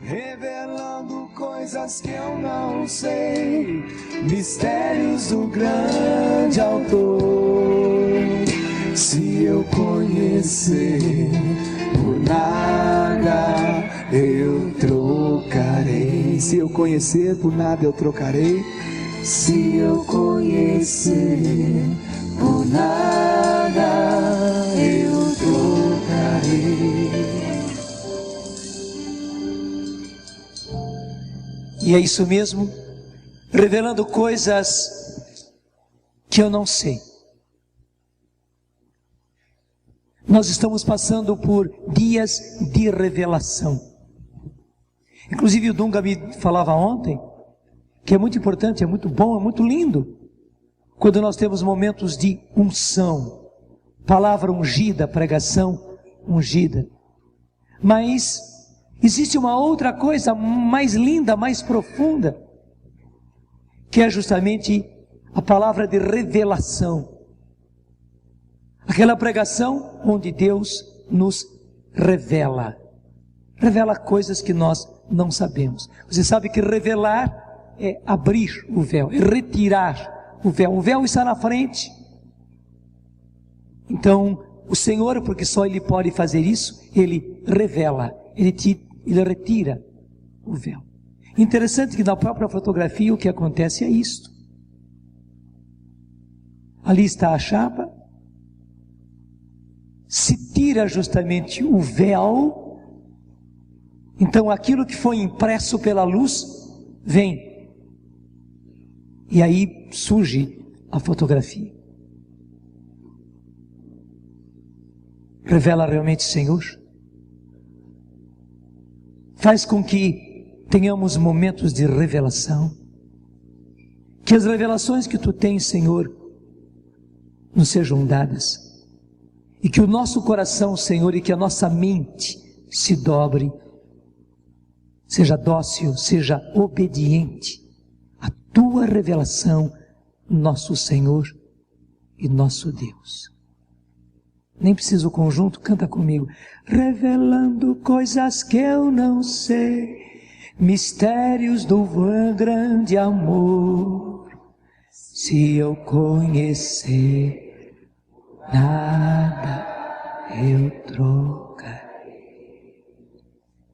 revelando coisas que eu não sei, mistérios do grande autor. Se eu conhecer, por nada eu trocarei. Se eu conhecer, por nada eu trocarei. Se eu conhecer, por nada eu trocarei. E é isso mesmo, revelando coisas que eu não sei. Nós estamos passando por dias de revelação. Inclusive o Dunga me falava ontem, que é muito importante, é muito bom, é muito lindo, quando nós temos momentos de unção, palavra ungida, pregação ungida. Mas existe uma outra coisa mais linda, mais profunda, que é justamente a palavra de revelação. Aquela pregação onde Deus nos revela. Revela coisas que nós não sabemos. Você sabe que revelar é abrir o véu, é retirar o véu. O véu está na frente. Então, o Senhor, porque só Ele pode fazer isso, Ele revela, Ele retira o véu. Interessante que na própria fotografia o que acontece é isto. Ali está a chapa, se tira justamente o véu, então aquilo que foi impresso pela luz vem, e aí surge a fotografia. Revela realmente o Senhor, faz com que tenhamos momentos de revelação, que as revelações que Tu tens, Senhor, nos sejam dadas, e que o nosso coração, Senhor, e que a nossa mente se dobre, seja dócil, seja obediente à Tua revelação, nosso Senhor e nosso Deus. Nem precisa o conjunto, canta comigo. Revelando coisas que eu não sei, mistérios do grande amor. Se eu conhecer, nada eu trocarei.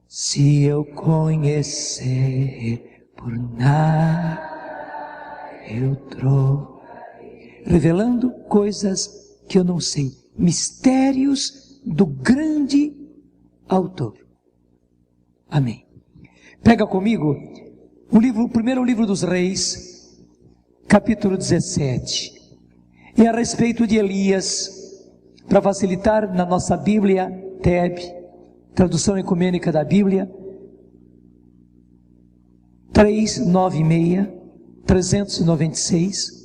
Se eu conhecer, por nada eu trocarei. Revelando coisas que eu não sei, mistérios do grande autor. Amém. Pega comigo o primeiro livro dos Reis, capítulo 17. É a respeito de Elias, para facilitar na nossa Bíblia, TEB, tradução ecumênica da Bíblia, 396.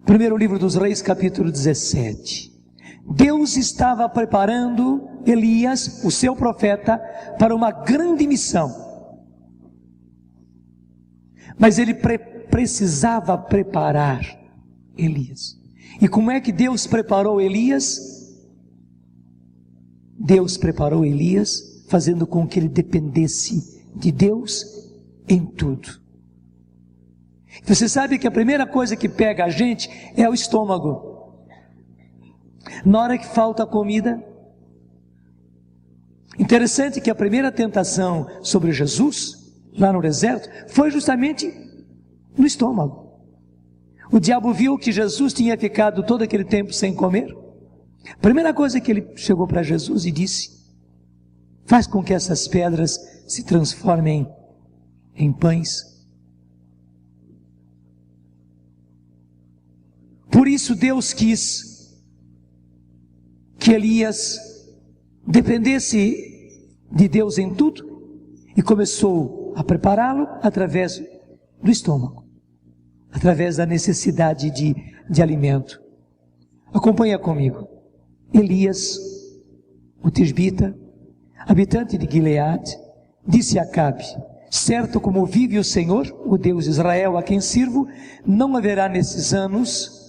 Primeiro livro dos Reis, capítulo 17. Deus estava preparando Elias, o seu profeta, para uma grande missão. Mas ele precisava preparar Elias. E como é que Deus preparou Elias? Deus preparou Elias fazendo com que ele dependesse de Deus em tudo. Você sabe que a primeira coisa que pega a gente é o estômago. Na hora que falta comida. Interessante que a primeira tentação sobre Jesus, lá no deserto, foi justamente no estômago. O diabo viu que Jesus tinha ficado todo aquele tempo sem comer. A primeira coisa que ele chegou para Jesus e disse: faz com que essas pedras se transformem em pães. Por isso Deus quis que Elias dependesse de Deus em tudo e começou a prepará-lo através do estômago, através da necessidade de alimento. Acompanha comigo. Elias, o tisbita, habitante de Gileade, disse a Acabe: certo como vive o Senhor, o Deus de Israel, a quem sirvo, não haverá nesses anos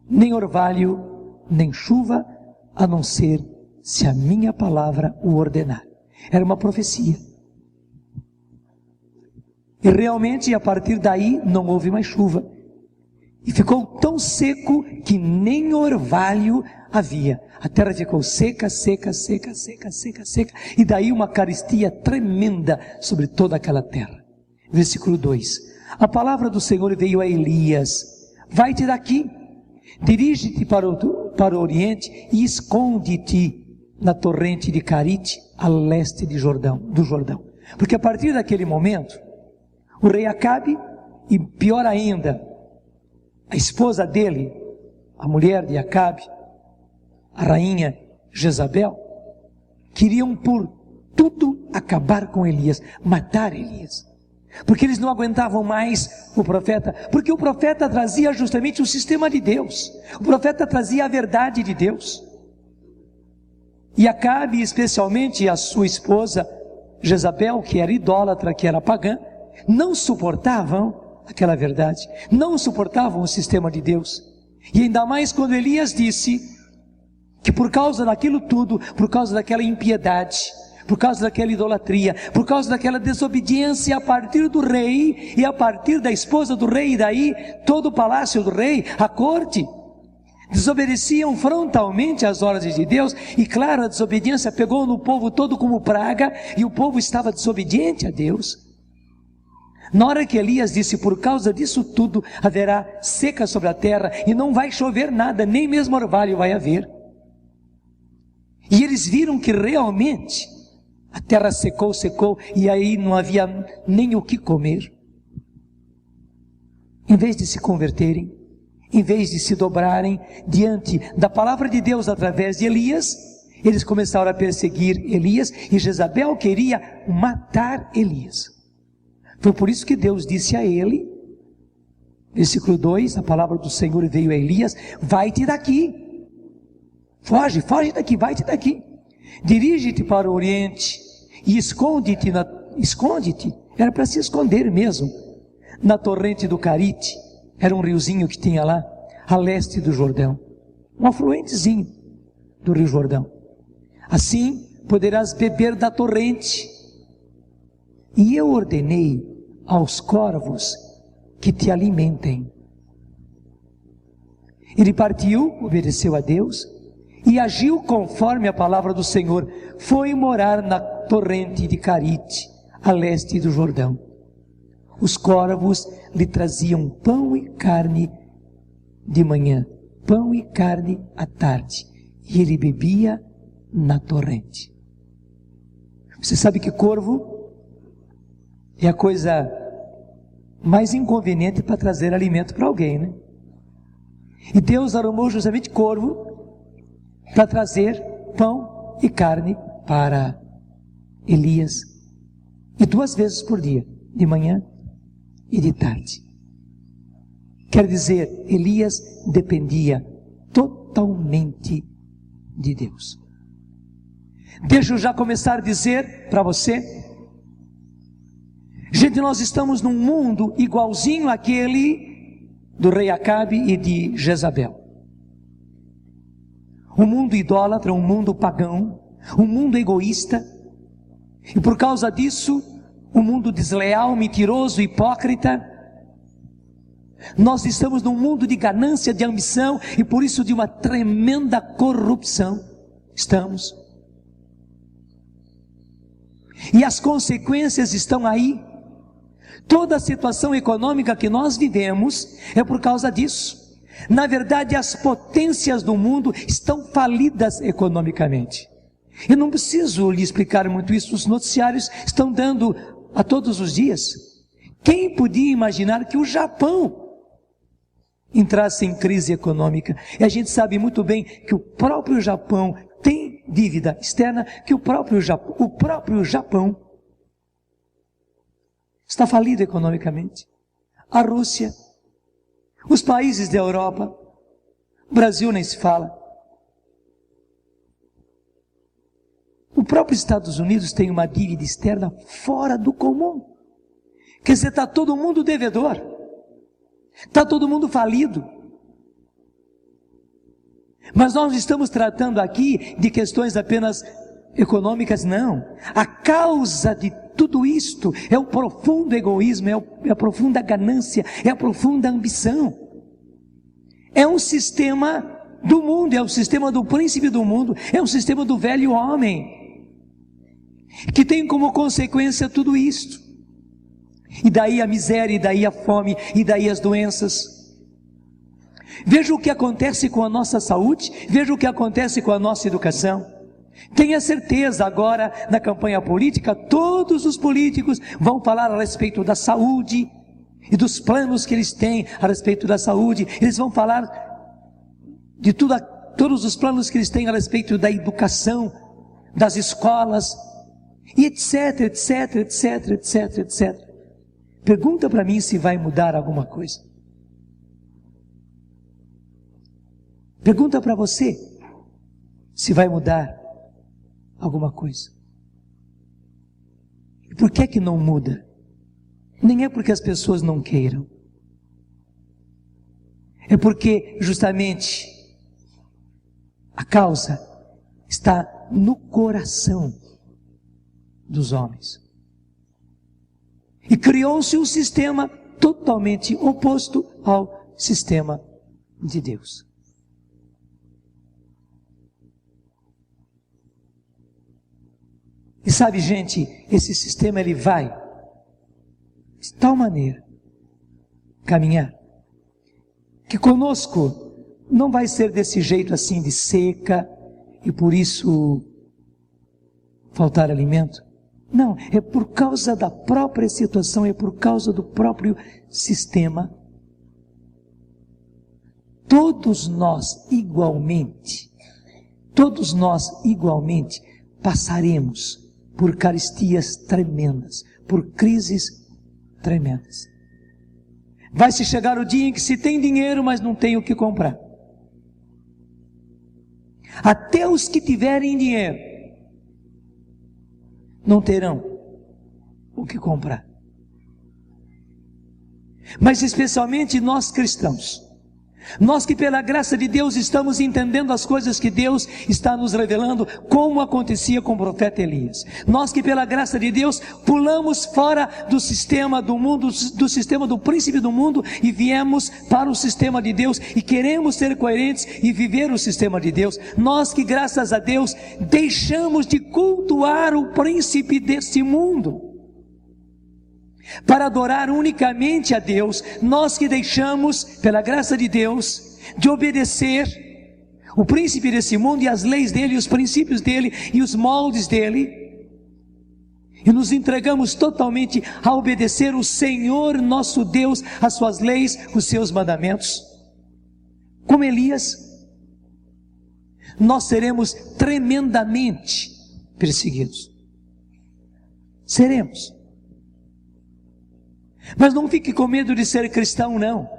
nem orvalho, nem chuva, a não ser se a minha palavra o ordenar. Era uma profecia. E realmente, a partir daí, não houve mais chuva. E ficou tão seco que nem orvalho havia. A terra ficou seca, seca, seca, seca, seca, seca. E daí uma carestia tremenda sobre toda aquela terra. Versículo 2. A palavra do Senhor veio a Elias. Vai-te daqui, dirige-te para o oriente e esconde-te na torrente de Carite, a leste do Jordão. Porque a partir daquele momento, o rei Acabe, e pior ainda, a esposa dele, a mulher de Acabe, a rainha Jezabel, queriam por tudo acabar com Elias, matar Elias. Porque eles não aguentavam mais o profeta, porque o profeta trazia justamente o sistema de Deus, o profeta trazia a verdade de Deus. E Acabe, especialmente a sua esposa Jezabel, que era idólatra, que era pagã, não suportavam aquela verdade, não suportavam o sistema de Deus. E ainda mais quando Elias disse que por causa daquilo tudo, por causa daquela impiedade, por causa daquela idolatria, por causa daquela desobediência a partir do rei e a partir da esposa do rei, e daí todo o palácio do rei, a corte, desobedeciam frontalmente às ordens de Deus. E claro, a desobediência pegou no povo todo como praga, e o povo estava desobediente a Deus. Na hora que Elias disse, por causa disso tudo, haverá seca sobre a terra, e não vai chover nada, nem mesmo orvalho vai haver. E eles viram que realmente a terra secou, e aí não havia nem o que comer. Em vez de se converterem, em vez de se dobrarem diante da palavra de Deus através de Elias, eles começaram a perseguir Elias, e Jezabel queria matar Elias. Foi por isso que Deus disse a ele, versículo 2, a palavra do Senhor veio a Elias: vai-te daqui, foge daqui, vai-te daqui, dirige-te para o oriente e esconde-te, era para se esconder mesmo, na torrente do Carite, era um riozinho que tinha lá, a leste do Jordão, um afluentezinho do rio Jordão. Assim poderás beber da torrente, e eu ordenei aos corvos que te alimentem. Ele partiu, obedeceu a Deus, e agiu conforme a palavra do Senhor. Foi morar na torrente de Carite, a leste do Jordão. Os corvos lhe traziam pão e carne de manhã, pão e carne à tarde, e ele bebia na torrente. Você sabe que corvo é a coisa mais inconveniente para trazer alimento para alguém, né? E Deus arrumou justamente corvo para trazer pão e carne para Elias, e 2 vezes por dia, de manhã e de tarde. Quer dizer, Elias dependia totalmente de Deus. Deixa eu já começar a dizer para você, gente, nós estamos num mundo igualzinho àquele do rei Acabe e de Jezabel. Um mundo idólatra, um mundo pagão, um mundo egoísta, e por causa disso, um mundo desleal, mentiroso, hipócrita. Nós estamos num mundo de ganância, de ambição, e por isso de uma tremenda corrupção. Estamos. E as consequências estão aí. Toda a situação econômica que nós vivemos é por causa disso. Na verdade, as potências do mundo estão falidas economicamente. Eu não preciso lhe explicar muito isso, os noticiários estão dando a todos os dias. Quem podia imaginar que o Japão entrasse em crise econômica? E a gente sabe muito bem que o próprio Japão tem dívida externa, que o próprio Japão está falido economicamente. A Rússia, os países da Europa, o Brasil nem se fala. O próprio Estados Unidos tem uma dívida externa fora do comum. Quer dizer, está todo mundo devedor, está todo mundo falido. Mas nós não estamos tratando aqui de questões apenas econômicas, não. A causa de tudo isto é o profundo egoísmo, é a profunda ganância, é a profunda ambição. É um sistema do mundo, é o sistema do príncipe do mundo, é um sistema do velho homem, que tem como consequência tudo isto. E daí a miséria, e daí a fome, e daí as doenças. Veja o que acontece com a nossa saúde, veja o que acontece com a nossa educação. Tenha certeza, agora na campanha política, todos os políticos vão falar a respeito da saúde e dos planos que eles têm a respeito da saúde. Eles vão falar de todos os planos que eles têm a respeito da educação, das escolas, e etc, etc, etc, etc, etc. Pergunta para mim se vai mudar alguma coisa. Pergunta para você se vai mudar alguma coisa. E por que que não muda? Nem é porque as pessoas não queiram. É porque justamente a causa está no coração dos homens. E criou-se um sistema totalmente oposto ao sistema de Deus. E sabe, gente, esse sistema ele vai de tal maneira caminhar que conosco não vai ser desse jeito assim de seca e por isso faltar alimento. Não, é por causa da própria situação, é por causa do próprio sistema. Todos nós igualmente passaremos por caristias tremendas, por crises tremendas. Vai se chegar o dia em que se tem dinheiro, mas não tem o que comprar. Até os que tiverem dinheiro não terão o que comprar. Mas especialmente nós cristãos, nós que pela graça de Deus estamos entendendo as coisas que Deus está nos revelando, como acontecia com o profeta Elias. Nós que pela graça de Deus pulamos fora do sistema do mundo, do sistema do príncipe do mundo e viemos para o sistema de Deus e queremos ser coerentes e viver o sistema de Deus. Nós que graças a Deus deixamos de cultuar o príncipe deste mundo para adorar unicamente a Deus. Nós que deixamos, pela graça de Deus, de obedecer o príncipe desse mundo e as leis dele, os princípios dele e os moldes dele, e nos entregamos totalmente a obedecer o Senhor nosso Deus, as suas leis, os seus mandamentos. Como Elias, nós seremos tremendamente perseguidos. Seremos. Mas não fique com medo de ser cristão, não.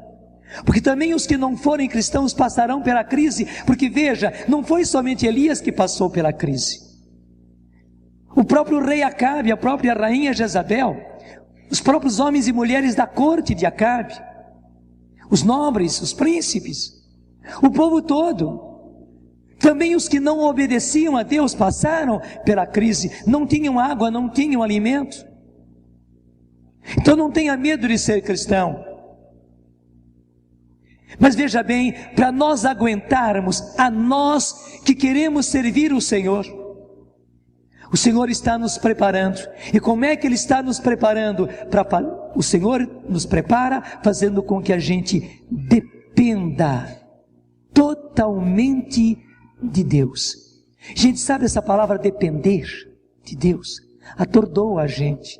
Porque também os que não forem cristãos passarão pela crise. Porque veja, não foi somente Elias que passou pela crise. O próprio rei Acabe, a própria rainha Jezabel, os próprios homens e mulheres da corte de Acabe, os nobres, os príncipes, o povo todo. Também os que não obedeciam a Deus passaram pela crise. Não tinham água, não tinham alimento. Então não tenha medo de ser cristão. Mas veja bem, para nós aguentarmos, a nós que queremos servir o Senhor está nos preparando. E como é que Ele está nos preparando? O Senhor nos prepara fazendo com que a gente dependa totalmente de Deus. Gente, sabe essa palavra depender de Deus? Atordoa a gente.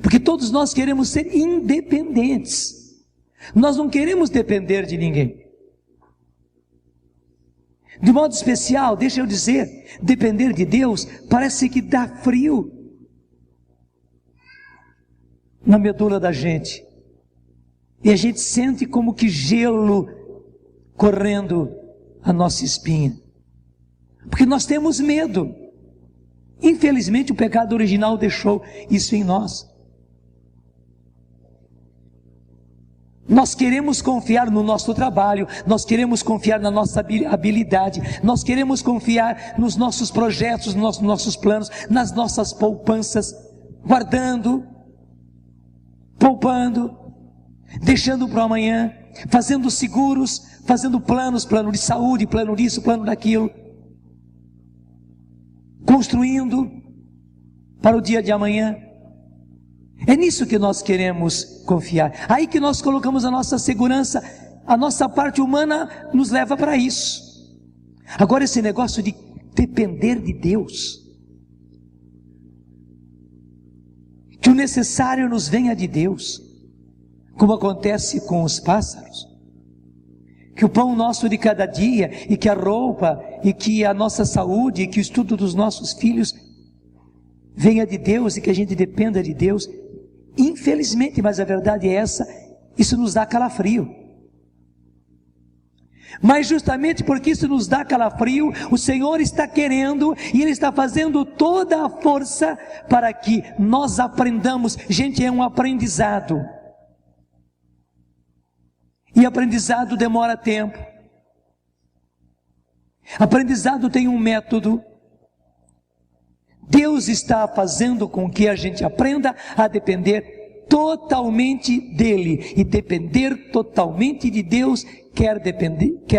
Porque todos nós queremos ser independentes. Nós não queremos depender de ninguém. De modo especial, deixa eu dizer, depender de Deus parece que dá frio na medula da gente. E a gente sente como que gelo correndo a nossa espinha. Porque nós temos medo. Infelizmente o pecado original deixou isso em nós. Nós queremos confiar no nosso trabalho, nós queremos confiar na nossa habilidade, nós queremos confiar nos nossos projetos, nos nossos planos, nas nossas poupanças, guardando, poupando, deixando para amanhã, fazendo seguros, fazendo planos, plano de saúde, plano disso, plano daquilo, construindo para o dia de amanhã. É nisso que nós queremos confiar. Aí que nós colocamos a nossa segurança, a nossa parte humana nos leva para isso. Agora esse negócio de depender de Deus, que o necessário nos venha de Deus, como acontece com os pássaros, que o pão nosso de cada dia, e que a roupa, e que a nossa saúde, e que o estudo dos nossos filhos venha de Deus, e que a gente dependa de Deus. Infelizmente, mas a verdade é essa, isso nos dá calafrio. Mas justamente porque isso nos dá calafrio, o Senhor está querendo, e Ele está fazendo toda a força para que nós aprendamos. Gente, é um aprendizado. E aprendizado demora tempo. Aprendizado tem um método. Deus está fazendo com que a gente aprenda a depender totalmente dEle. E depender totalmente de Deus quer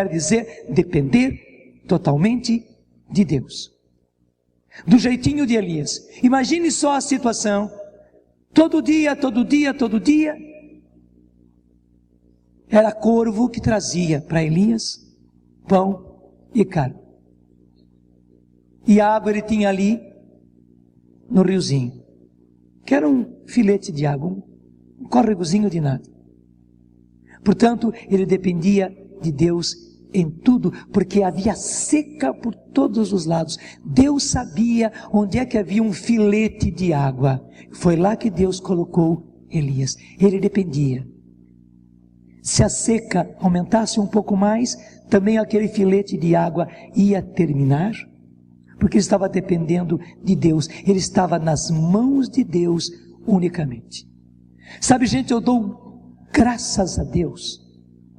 dizer depender totalmente de Deus. Do jeitinho de Elias. Imagine só a situação. Todo dia, era corvo que trazia para Elias pão e carne. E a água ele tinha ali no riozinho, que era um filete de água, um córregozinho de nada. Portanto, ele dependia de Deus em tudo, porque havia seca por todos os lados. Deus sabia onde é que havia um filete de água. Foi lá que Deus colocou Elias. Ele dependia. Se a seca aumentasse um pouco mais, também aquele filete de água ia terminar, porque ele estava dependendo de Deus. Ele estava nas mãos de Deus unicamente. Sabe, gente, eu dou graças a Deus,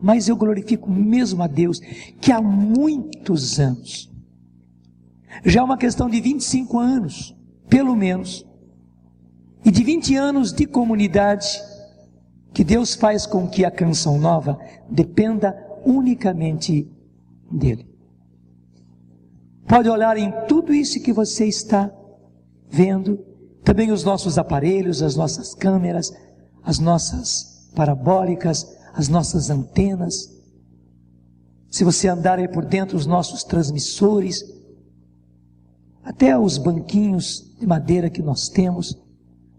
mas eu glorifico mesmo a Deus, que há muitos anos, já é uma questão de 25 anos, pelo menos, e de 20 anos de comunidade, que Deus faz com que a Canção Nova dependa unicamente dEle. Pode olhar em tudo isso que você está vendo, também os nossos aparelhos, as nossas câmeras, as nossas parabólicas, as nossas antenas. Se você andar aí por dentro, os nossos transmissores, até os banquinhos de madeira que nós temos,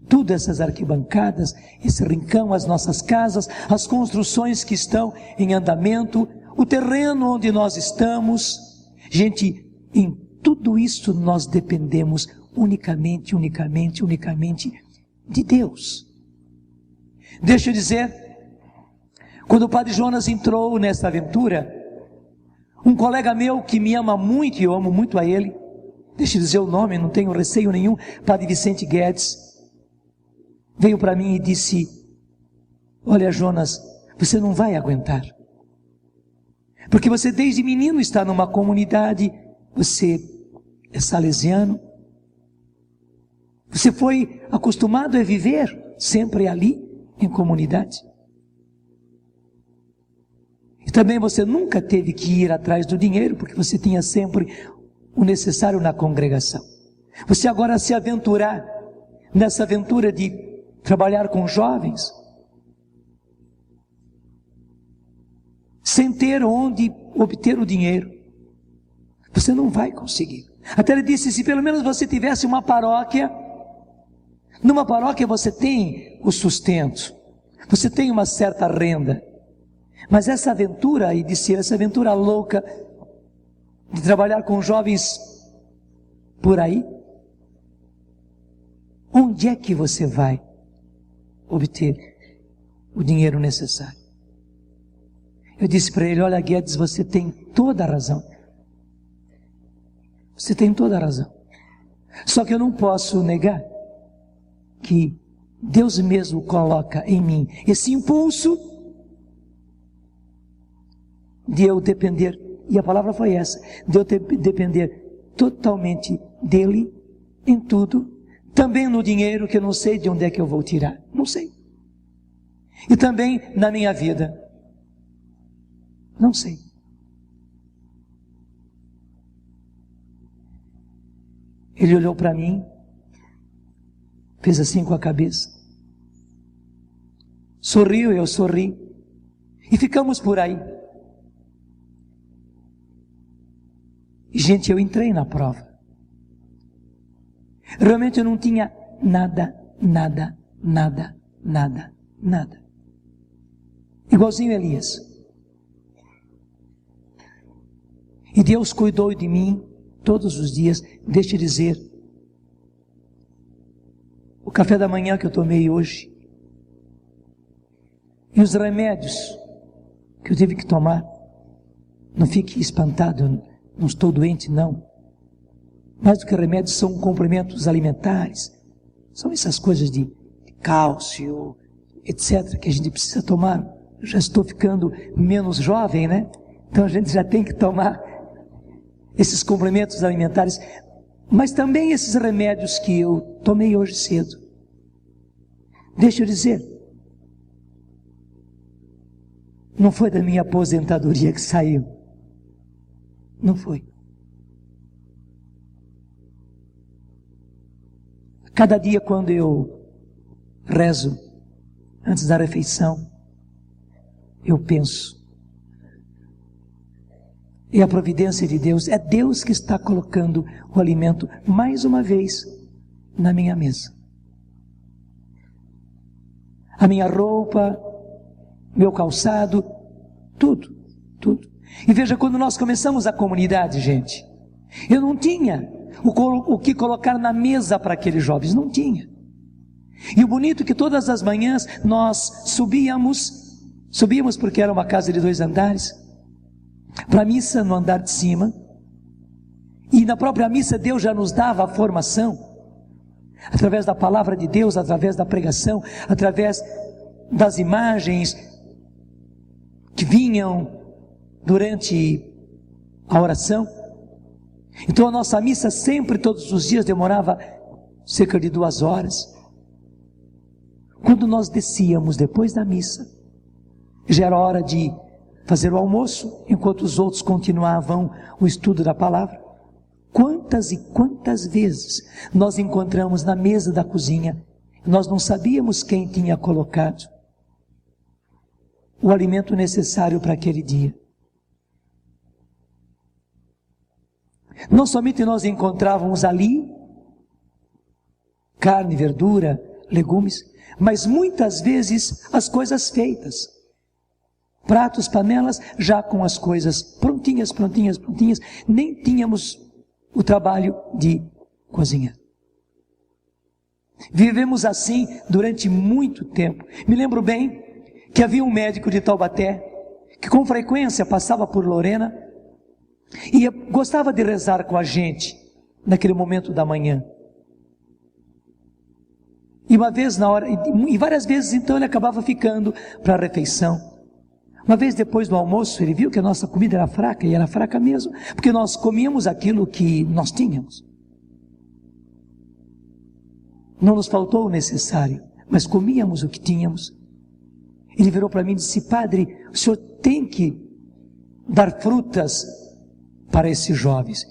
tudo essas arquibancadas, esse rincão, as nossas casas, as construções que estão em andamento, o terreno onde nós estamos. Gente, em tudo isso nós dependemos unicamente de Deus. Deixa eu dizer, quando o Padre Jonas entrou nessa aventura, um colega meu que me ama muito, e eu amo muito a ele, deixa eu dizer o nome, não tenho receio nenhum, Padre Vicente Guedes, veio para mim e disse: olha, Jonas, você não vai aguentar, porque você desde menino está numa comunidade, você é salesiano, você foi acostumado a viver sempre ali, em comunidade, e também você nunca teve que ir atrás do dinheiro, porque você tinha sempre o necessário na congregação. Você agora se aventurar nessa aventura de trabalhar com jovens, sem ter onde obter o dinheiro, você não vai conseguir. Até ele disse, se pelo menos você tivesse uma paróquia, numa paróquia você tem o sustento, você tem uma certa renda, mas essa aventura, e disse, essa aventura louca, de trabalhar com jovens por aí, onde é que você vai obter o dinheiro necessário? Eu disse para ele, olha, Guedes, você tem toda a razão. Você tem toda a razão. Só que eu não posso negar que Deus mesmo coloca em mim esse impulso de eu depender, e a palavra foi essa, de eu depender totalmente dele em tudo, também no dinheiro, que eu não sei de onde é que eu vou tirar, não sei. E também na minha vida, não sei. Ele olhou para mim, fez assim com a cabeça, sorriu, eu sorri, e ficamos por aí. E, gente, eu entrei na prova. Realmente eu não tinha nada. Igualzinho Elias. E Deus cuidou de mim todos os dias. Deixa eu dizer, o café da manhã que eu tomei hoje, e os remédios que eu tive que tomar, não fique espantado, não estou doente, não. Mais do que remédios, são complementos alimentares, são essas coisas de cálcio, etc., que a gente precisa tomar. Eu já estou ficando menos jovem, né? Então a gente já tem que tomar esses complementos alimentares, mas também esses remédios que eu tomei hoje cedo. Deixa eu dizer, não foi da minha aposentadoria que saiu, não foi. Cada dia quando eu rezo, antes da refeição, eu penso, e a providência de Deus, é Deus que está colocando o alimento, mais uma vez, na minha mesa. A minha roupa, meu calçado, tudo. E veja, quando nós começamos a comunidade, gente, eu não tinha o que colocar na mesa para aqueles jovens, não tinha. E o bonito é que todas as manhãs nós subíamos porque era uma casa de 2 andares, para a missa no andar de cima, e na própria missa Deus já nos dava a formação, através da palavra de Deus, através da pregação, através das imagens que vinham durante a oração. Então a nossa missa sempre, todos os dias, demorava cerca de 2 horas. Quando nós descíamos depois da missa, já era hora de fazer o almoço, enquanto os outros continuavam o estudo da palavra. Quantas e quantas vezes nós encontramos na mesa da cozinha, nós não sabíamos quem tinha colocado o alimento necessário para aquele dia. Não somente nós encontrávamos ali carne, verdura, legumes, mas muitas vezes as coisas feitas. Pratos, panelas, já com as coisas prontinhas, nem tínhamos o trabalho de cozinhar. Vivemos assim durante muito tempo. Me lembro bem que havia um médico de Taubaté, que com frequência passava por Lorena, e gostava de rezar com a gente, naquele momento da manhã. E uma vez na hora, e várias vezes então ele acabava ficando para a refeição. Uma vez depois do almoço, ele viu que a nossa comida era fraca, e era fraca mesmo, porque nós comíamos aquilo que nós tínhamos. Não nos faltou o necessário, mas comíamos o que tínhamos. Ele virou para mim e disse: Padre, o senhor tem que dar frutas para esses jovens.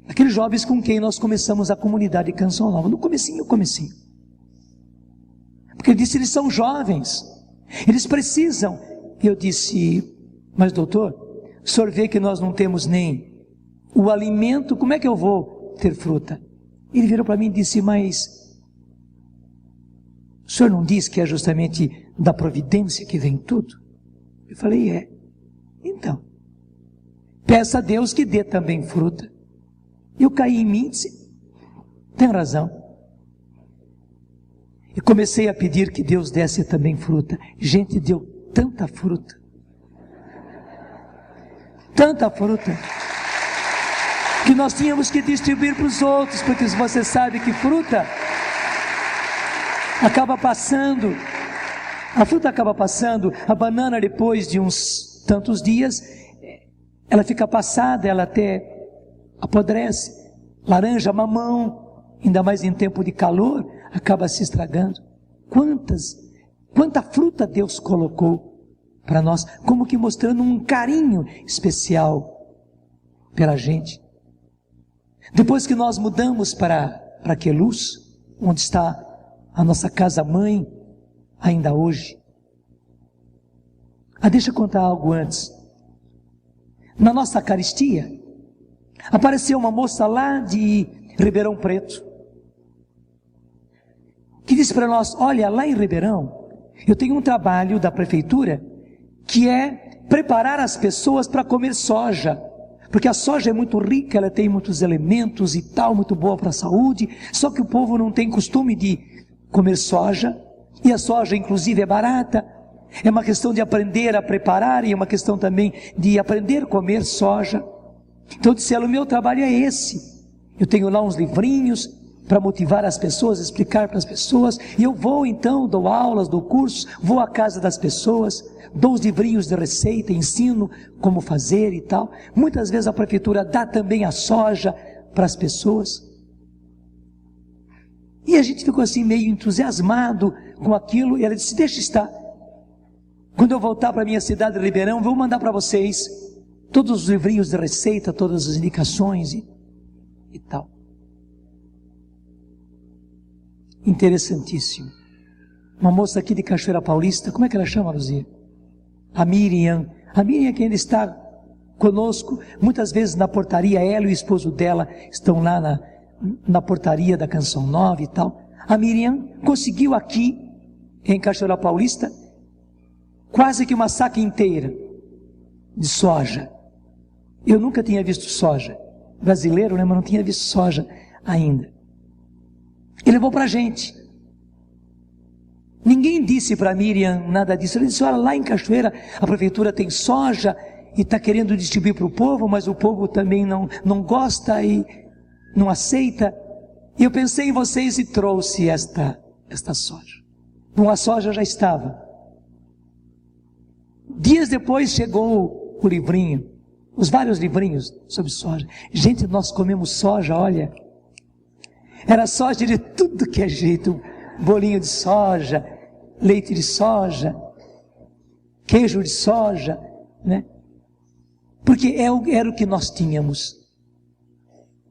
Aqueles jovens com quem nós começamos a comunidade Canção Nova, no comecinho. Porque ele disse, eles são jovens, eles precisam. E eu disse, mas doutor, o senhor vê que nós não temos nem o alimento, como é que eu vou ter fruta? Ele virou para mim e disse, mas o senhor não diz que é justamente da providência que vem tudo? Eu falei, é. Então, peça a Deus que dê também fruta. Eu caí em mim e disse, tem razão. E comecei a pedir que Deus desse também fruta. Gente, deu tanta fruta, que nós tínhamos que distribuir para os outros, porque você sabe que fruta acaba passando, a banana depois de uns tantos dias, ela fica passada, ela até apodrece. Laranja, mamão, ainda mais em tempo de calor, acaba se estragando. Quanta fruta Deus colocou para nós, como que mostrando um carinho especial pela gente. Depois que nós mudamos para Queluz, onde está a nossa casa-mãe, ainda hoje. Deixa eu contar algo antes. Na nossa Eucaristia, apareceu uma moça lá de Ribeirão Preto, que disse para nós: olha, lá em Ribeirão, eu tenho um trabalho da prefeitura, que é preparar as pessoas para comer soja, porque a soja é muito rica, ela tem muitos elementos e tal, muito boa para a saúde, só que o povo não tem costume de comer soja, e a soja inclusive é barata. É uma questão de aprender a preparar, e é uma questão também de aprender a comer soja. Então eu disse: o meu trabalho é esse. Eu tenho lá uns livrinhos para motivar as pessoas, explicar para as pessoas, e eu vou então, dou aulas, dou cursos, vou à casa das pessoas, dou os livrinhos de receita, ensino como fazer e tal. Muitas vezes a prefeitura dá também a soja para as pessoas. E a gente ficou assim meio entusiasmado com aquilo, e ela disse: deixa estar. Quando eu voltar para a minha cidade de Ribeirão, vou mandar para vocês todos os livrinhos de receita, todas as indicações e tal. Interessantíssimo. Uma moça aqui de Cachoeira Paulista, como é que ela chama, Luzia? A Miriam. A Miriam que ainda está conosco, muitas vezes na portaria, ela e o esposo dela estão lá na portaria da Canção Nova e tal. A Miriam conseguiu aqui, em Cachoeira Paulista, quase que uma saca inteira de soja. Eu nunca tinha visto soja. Brasileiro, né? Mas não tinha visto soja ainda. E levou para a gente. Ninguém disse para Miriam nada disso. Ele disse: olha, lá em Cachoeira a prefeitura tem soja e está querendo distribuir para o povo, mas o povo também não gosta e não aceita. E eu pensei em vocês e trouxe esta soja. Bom, a soja já estava. Dias depois chegou o livrinho, os vários livrinhos sobre soja. Gente, nós comemos soja, olha, era soja de tudo que é jeito, bolinho de soja, leite de soja, queijo de soja, né? Porque era o que nós tínhamos.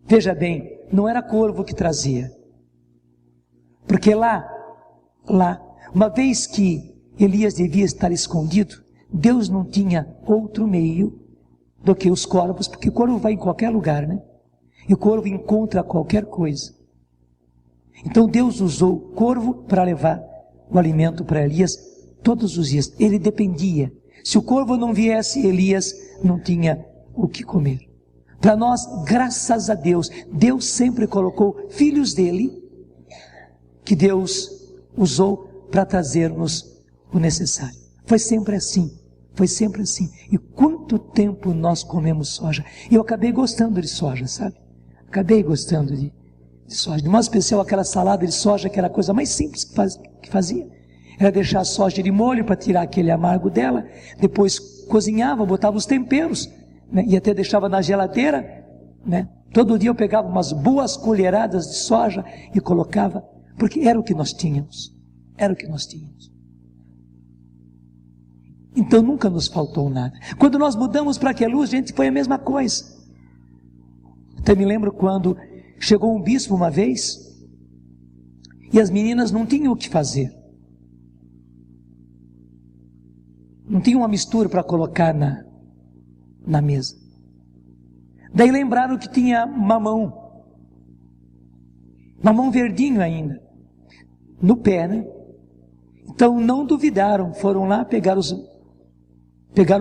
Veja bem, não era corvo que trazia, porque lá, uma vez que Elias devia estar escondido, Deus não tinha outro meio do que os corvos, porque o corvo vai em qualquer lugar, né? E o corvo encontra qualquer coisa. Então Deus usou o corvo para levar o alimento para Elias todos os dias. Ele dependia. Se o corvo não viesse, Elias não tinha o que comer. Para nós, graças a Deus, Deus sempre colocou filhos dele, que Deus usou para trazer-nos o necessário. Foi sempre assim. Foi sempre assim. E quanto tempo nós comemos soja? Eu acabei gostando de soja, sabe? Acabei gostando de soja. De modo especial aquela salada de soja, que era a coisa mais simples que fazia. Era deixar a soja de molho para tirar aquele amargo dela. Depois cozinhava, botava os temperos, né? E até deixava na geladeira, né? Todo dia eu pegava umas boas colheradas de soja e colocava, porque era o que nós tínhamos. Era o que nós tínhamos. Então nunca nos faltou nada. Quando nós mudamos para Queluz, gente, foi a mesma coisa. Até me lembro quando chegou um bispo uma vez, e as meninas não tinham o que fazer. Não tinham uma mistura para colocar na mesa. Daí lembraram que tinha mamão verdinho ainda, no pé, né? Então não duvidaram, foram lá, pegaram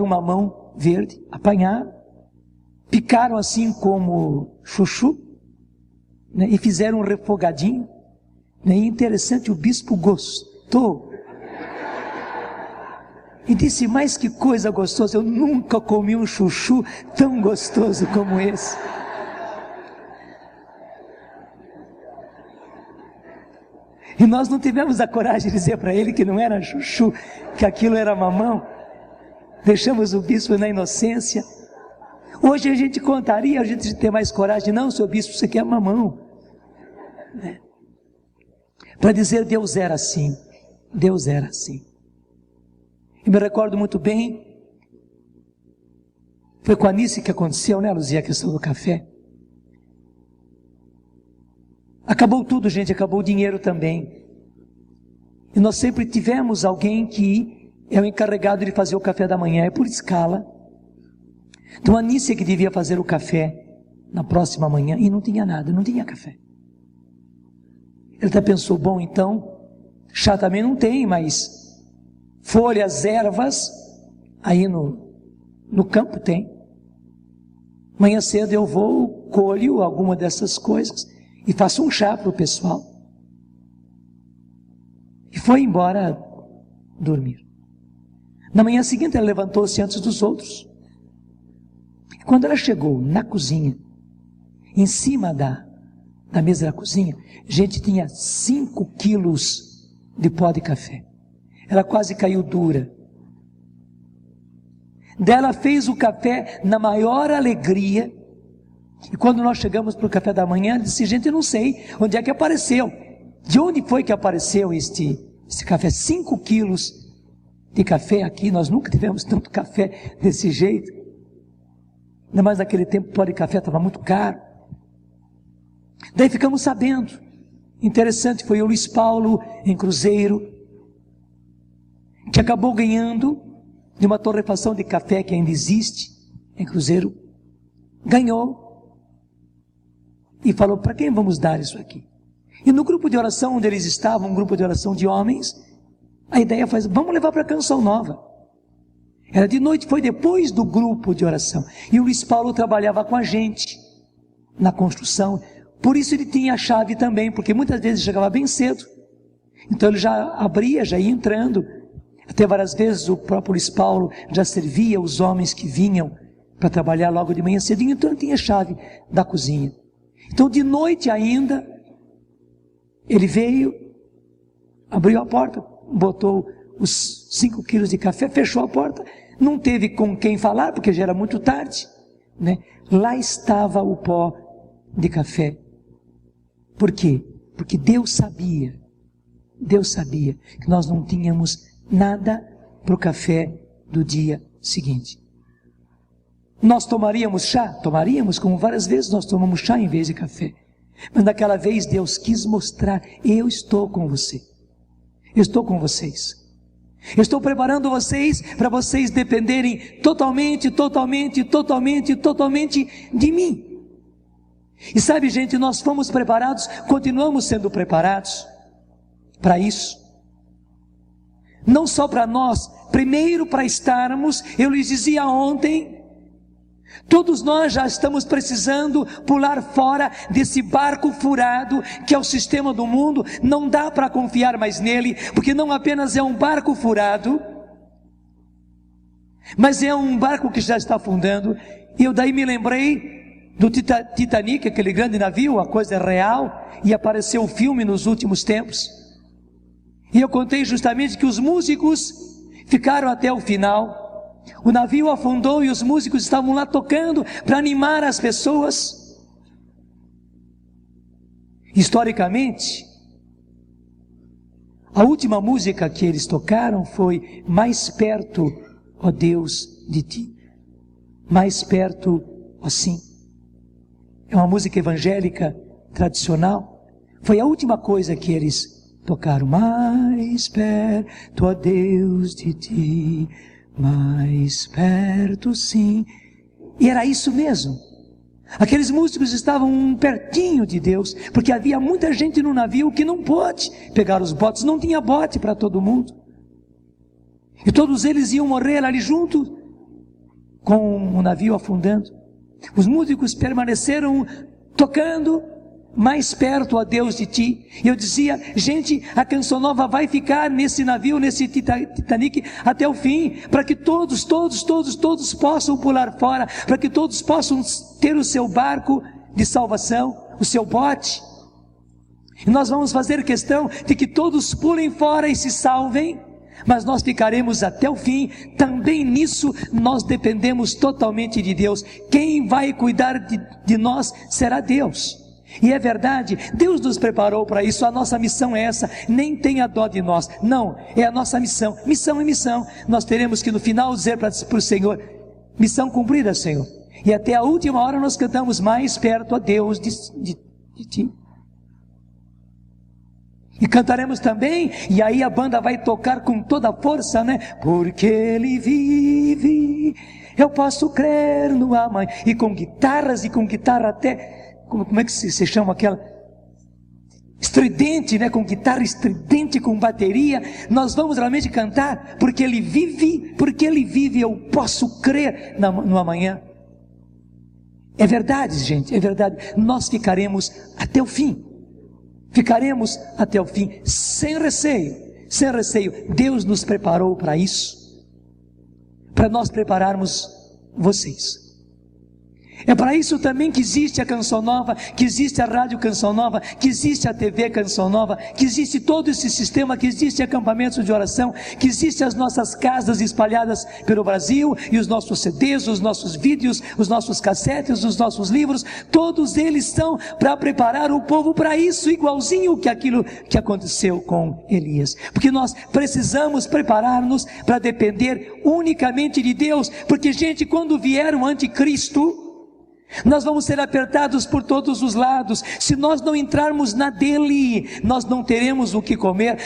o mamão verde, apanharam, picaram assim como chuchu, né, e fizeram um refogadinho, né, e interessante, o bispo gostou, e disse: mas que coisa gostosa, eu nunca comi um chuchu tão gostoso como esse. E nós não tivemos a coragem de dizer para ele que não era chuchu, que aquilo era mamão. Deixamos o bispo na inocência. Hoje a gente contaria, a gente ter mais coragem. Não, seu bispo, você quer mamão. Para dizer, Deus era assim. Deus era assim. Eu me recordo muito bem, foi com a Anice que aconteceu, né, Luzia, a questão do café. Acabou tudo, gente, acabou o dinheiro também. E nós sempre tivemos alguém que é o encarregado de fazer o café da manhã, é por escala. Então a Anice que devia fazer o café na próxima manhã, e não tinha nada, não tinha café. Ele até pensou, bom, então, chá também não tem, mas folhas, ervas, aí no campo tem. Amanhã cedo eu vou, colho alguma dessas coisas e faço um chá para o pessoal. E foi embora dormir. Na manhã seguinte ela levantou-se antes dos outros. E quando ela chegou na cozinha, em cima da mesa da cozinha, gente, tinha 5 quilos de pó de café. Ela quase caiu dura. Daí ela fez o café na maior alegria. E quando nós chegamos para o café da manhã, ela disse, gente, eu não sei onde é que apareceu. De onde foi que apareceu este café? 5 quilos de café aqui. Nós nunca tivemos tanto café desse jeito. Ainda mais naquele tempo o pó de café estava muito caro. Daí ficamos sabendo. Interessante, foi o Luiz Paulo em Cruzeiro, que acabou ganhando de uma torrefação de café que ainda existe em Cruzeiro. Ganhou e falou, para quem vamos dar isso aqui? E no grupo de oração onde eles estavam, um grupo de oração de homens, a ideia foi, vamos levar para a Canção Nova. Era de noite, foi depois do grupo de oração. E o Luiz Paulo trabalhava com a gente na construção. Por isso ele tinha a chave também, porque muitas vezes chegava bem cedo. Então ele já abria, já ia entrando. Até várias vezes o próprio Luiz Paulo já servia os homens que vinham para trabalhar logo de manhã cedinho. Então ele tinha a chave da cozinha. Então de noite ainda, ele veio, abriu a porta, botou os 5 quilos de café, fechou a porta. Não teve com quem falar, porque já era muito tarde, né? Lá estava o pó de café. Por quê? Porque Deus sabia que nós não tínhamos nada para o café do dia seguinte. Nós tomaríamos chá? Tomaríamos, como várias vezes nós tomamos chá em vez de café. Mas naquela vez Deus quis mostrar, eu estou com você. Eu estou com vocês. Eu estou preparando vocês para vocês dependerem totalmente de mim. E sabe, gente, nós fomos preparados, continuamos sendo preparados para isso. Não só para nós, primeiro para estarmos, eu lhes dizia ontem, todos nós já estamos precisando pular fora desse barco furado que é o sistema do mundo. Não dá para confiar mais nele, porque não apenas é um barco furado, mas é um barco que já está afundando. E eu daí me lembrei do Titanic, aquele grande navio, a coisa é real, e apareceu o filme nos últimos tempos. E eu contei justamente que os músicos ficaram até o final. O navio afundou e os músicos estavam lá tocando para animar as pessoas. Historicamente, a última música que eles tocaram foi Mais Perto, ó Deus, de Ti. Mais perto, assim. É uma música evangélica tradicional. Foi a última coisa que eles tocaram. Mais perto, ó Deus, de Ti. Mais perto, sim. E era isso mesmo. Aqueles músicos estavam pertinho de Deus, porque havia muita gente no navio que não pôde pegar os botes, não tinha bote para todo mundo. E todos eles iam morrer ali junto com o navio afundando. Os músicos permaneceram tocando mais perto a Deus de Ti. E eu dizia, gente, a Canção Nova vai ficar nesse navio, nesse Titanic até o fim, para que todos possam pular fora, para que todos possam ter o seu barco de salvação, o seu bote. E nós vamos fazer questão de que todos pulem fora e se salvem, mas nós ficaremos até o fim. Também nisso nós dependemos totalmente de Deus. Quem vai cuidar de nós será Deus. E é verdade, Deus nos preparou para isso. A nossa missão é essa. Nem tenha dó de nós. Não, é a nossa missão. Missão é missão. Nós teremos que no final dizer para o Senhor: missão cumprida, Senhor. E até a última hora nós cantamos: mais perto a Deus de Ti. E cantaremos também, e aí a banda vai tocar com toda a força, né? Porque Ele vive, eu posso crer no amanhã. E com guitarras, e com guitarra até, como é que se chama aquela? Estridente, né? Com guitarra estridente, com bateria. Nós vamos realmente cantar: porque Ele vive, eu posso crer no amanhã. É verdade, gente, é verdade. Nós ficaremos até o fim. Ficaremos até o fim, sem receio, sem receio. Deus nos preparou para isso, para nós prepararmos vocês. É para isso também que existe a Canção Nova, que existe a Rádio Canção Nova, que existe a TV Canção Nova, que existe todo esse sistema, que existe acampamentos de oração, que existe as nossas casas espalhadas pelo Brasil, e os nossos CDs, os nossos vídeos, os nossos cassetes, os nossos livros. Todos eles são para preparar o povo para isso, igualzinho que aquilo que aconteceu com Elias. Porque nós precisamos preparar-nos para depender unicamente de Deus. Porque, gente, quando vier o anticristo, nós vamos ser apertados por todos os lados. Se nós não entrarmos na dele, nós não teremos o que comer,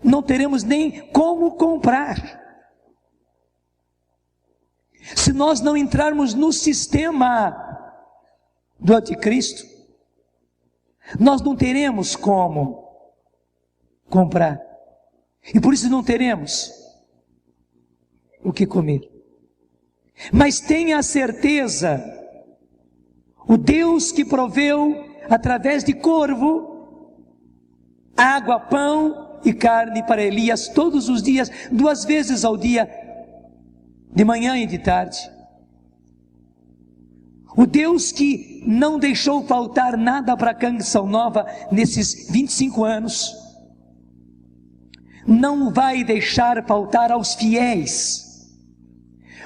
não teremos nem como comprar. Se nós não entrarmos no sistema do anticristo, nós não teremos como comprar, e por isso não teremos o que comer. Mas tenha a certeza, o Deus que proveu através de corvo água, pão e carne para Elias todos os dias, 2 vezes ao dia, de manhã e de tarde. O Deus que não deixou faltar nada para a Canção Nova nesses 25 anos, não vai deixar faltar aos fiéis.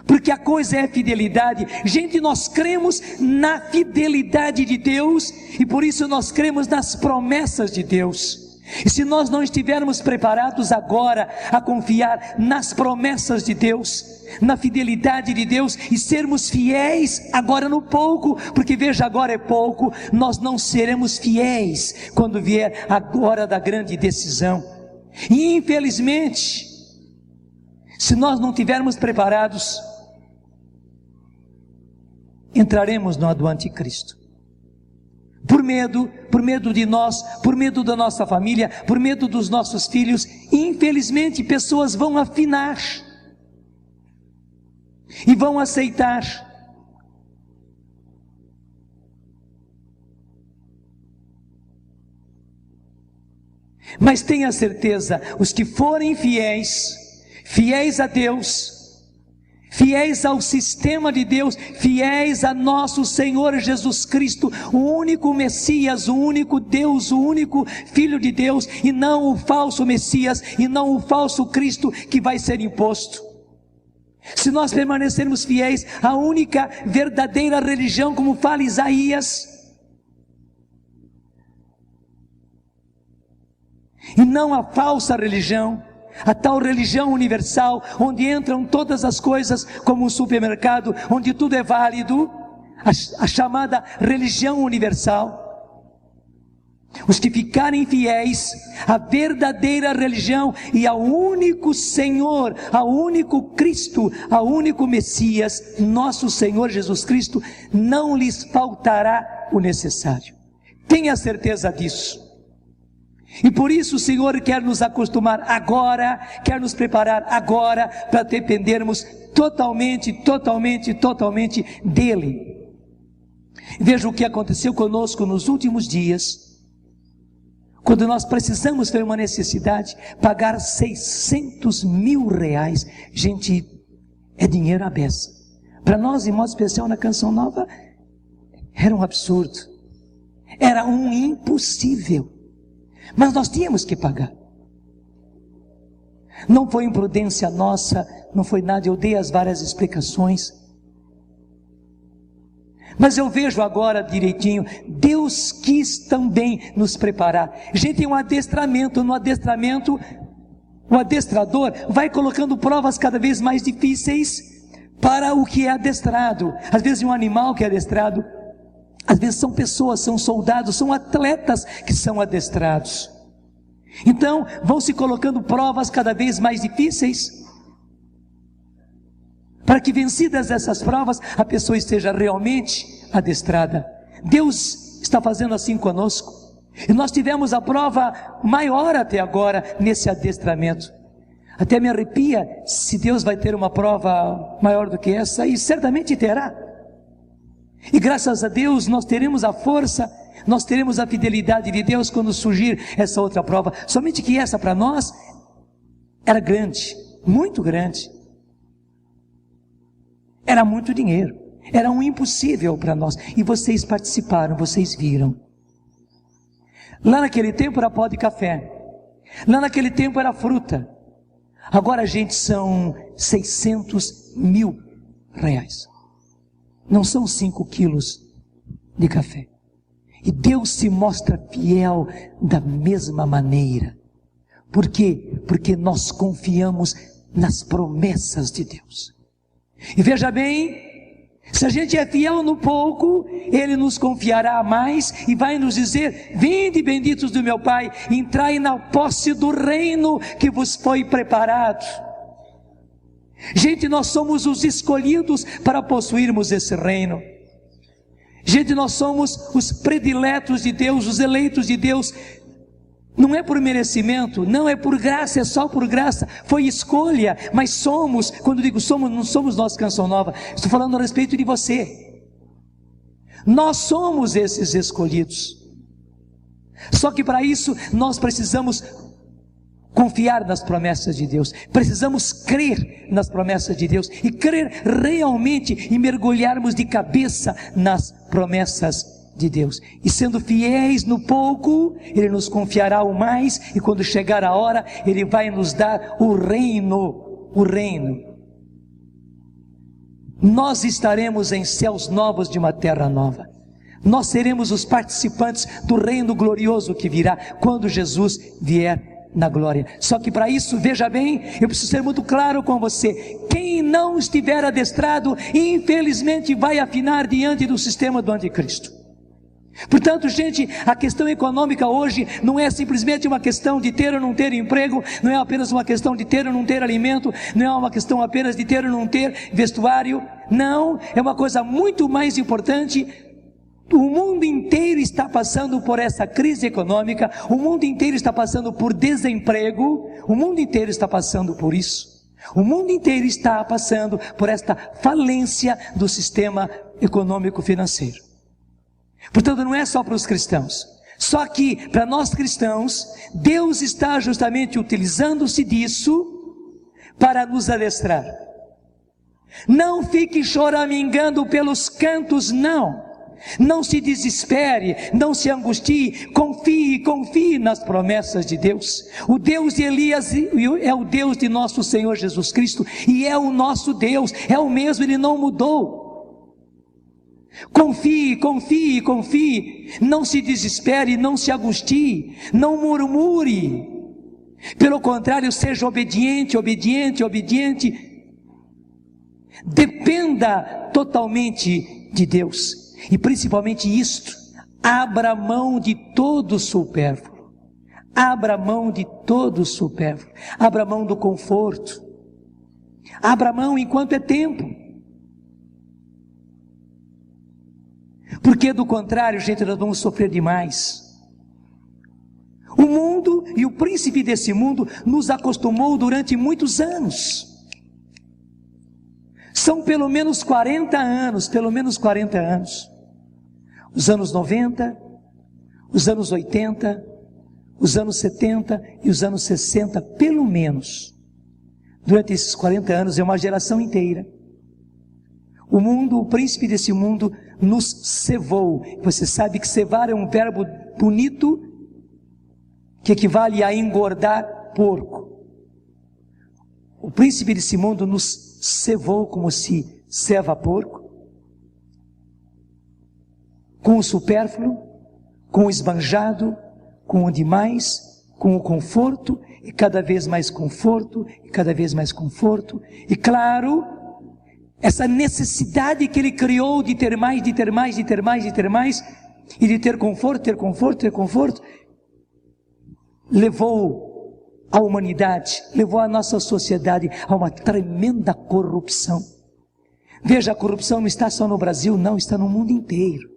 Porque a coisa é fidelidade. Gente, nós cremos na fidelidade de Deus, e por isso nós cremos nas promessas de Deus. E se nós não estivermos preparados agora a confiar nas promessas de Deus, na fidelidade de Deus, e sermos fiéis agora no pouco, porque veja, agora é pouco, nós não seremos fiéis quando vier a hora da grande decisão. E infelizmente, se nós não estivermos preparados, entraremos no do anticristo. Por medo de nós, por medo da nossa família, por medo dos nossos filhos. Infelizmente, pessoas vão afinar e vão aceitar. Mas tenha certeza, os que forem fiéis a Deus, fiéis ao sistema de Deus, fiéis a nosso Senhor Jesus Cristo, o único Messias, o único Deus, o único Filho de Deus, e não o falso Messias, e não o falso Cristo que vai ser imposto. Se nós permanecermos fiéis à única verdadeira religião, como fala Isaías, e não a falsa religião, a tal religião universal, onde entram todas as coisas como um supermercado, onde tudo é válido, a chamada religião universal. Os que ficarem fiéis à verdadeira religião e ao único Senhor, ao único Cristo, ao único Messias, nosso Senhor Jesus Cristo, não lhes faltará o necessário. Tenha certeza disso. E por isso o Senhor quer nos acostumar agora, quer nos preparar agora, para dependermos totalmente dEle. Veja o que aconteceu conosco nos últimos dias, quando nós precisamos, foi uma necessidade, pagar 600 mil reais. Gente, é dinheiro à beça. Para nós, em modo especial na Canção Nova, era um absurdo, era um impossível. Mas nós tínhamos que pagar. Não foi imprudência nossa, não foi nada, eu dei as várias explicações. Mas eu vejo agora direitinho, Deus quis também nos preparar. Gente, tem um adestramento, no adestramento, o adestrador vai colocando provas cada vez mais difíceis para o que é adestrado. Às vezes um animal que é adestrado, às vezes são pessoas, são soldados, são atletas que são adestrados. Então, vão se colocando provas cada vez mais difíceis, para que vencidas essas provas, a pessoa esteja realmente adestrada. Deus está fazendo assim conosco, e nós tivemos a prova maior até agora, nesse adestramento. Até me arrepia, se Deus vai ter uma prova maior do que essa, e certamente terá. E graças a Deus, nós teremos a força, nós teremos a fidelidade de Deus quando surgir essa outra prova. Somente que essa para nós era grande, muito grande. Era muito dinheiro, era um impossível para nós. E vocês participaram, vocês viram. Lá naquele tempo era pó de café, lá naquele tempo era fruta. Agora, gente, são 600 mil reais. Não são 5 quilos de café. E Deus se mostra fiel da mesma maneira. Por quê? Porque nós confiamos nas promessas de Deus. E veja bem, se a gente é fiel no pouco, Ele nos confiará mais e vai nos dizer: vinde, benditos do meu Pai, entrai na posse do reino que vos foi preparado. Gente, nós somos os escolhidos para possuirmos esse reino. Gente, nós somos os prediletos de Deus, os eleitos de Deus. Não é por merecimento, não é por graça, é só por graça, foi escolha. Mas somos, quando digo somos, não somos nós Canção Nova, estou falando a respeito de você. Nós somos esses escolhidos. Só que para isso nós precisamos confiar nas promessas de Deus, precisamos crer nas promessas de Deus, e crer realmente e mergulharmos de cabeça nas promessas de Deus, e sendo fiéis no pouco, Ele nos confiará o mais, e quando chegar a hora, Ele vai nos dar o reino. Nós estaremos em céus novos de uma terra nova, nós seremos os participantes do reino glorioso que virá, quando Jesus vier na glória. Só que para isso, veja bem, eu preciso ser muito claro com você: quem não estiver adestrado, infelizmente vai afinar diante do sistema do anticristo. Portanto, gente, a questão econômica hoje não é simplesmente uma questão de ter ou não ter emprego, não é apenas uma questão de ter ou não ter alimento, não é uma questão apenas de ter ou não ter vestuário. Não, é uma coisa muito mais importante. O mundo inteiro está passando por essa crise econômica, o mundo inteiro está passando por desemprego, o mundo inteiro está passando por isso. O mundo inteiro está passando por esta falência do sistema econômico financeiro. Portanto, não é só para os cristãos. Só que, para nós cristãos, Deus está justamente utilizando-se disso para nos adestrar. Não fique choramingando pelos cantos, não. Não se desespere, não se angustie, confie nas promessas de Deus. O Deus de Elias é o Deus de nosso Senhor Jesus Cristo, e é o nosso Deus, é o mesmo, Ele não mudou. Confie, não se desespere, não se angustie, não murmure. Pelo contrário, seja obediente. Dependa totalmente de Deus. E principalmente isto: abra mão de todo o supérfluo. Abra mão de todo o supérfluo. Abra mão do conforto. Abra mão enquanto é tempo. Porque do contrário, gente, nós vamos sofrer demais. O mundo e o príncipe desse mundo nos acostumou durante muitos anos. São pelo menos 40 anos. Os anos 90, os anos 80, os anos 70 e os anos 60, pelo menos. Durante esses 40 anos, é uma geração inteira. O mundo, o príncipe desse mundo, nos cevou. Você sabe que cevar é um verbo bonito, que equivale a engordar porco. o príncipe desse mundo nos cevou como se ceva porco, com o supérfluo, com o esbanjado, com o demais, com o conforto, e cada vez mais conforto, e cada vez mais conforto, e claro, essa necessidade que ele criou de ter mais, de ter mais, de ter mais, de ter mais, e de ter conforto, ter conforto, ter conforto, levou a humanidade, levou a nossa sociedade a uma tremenda corrupção. Veja, a corrupção não está só no Brasil, não, está no mundo inteiro.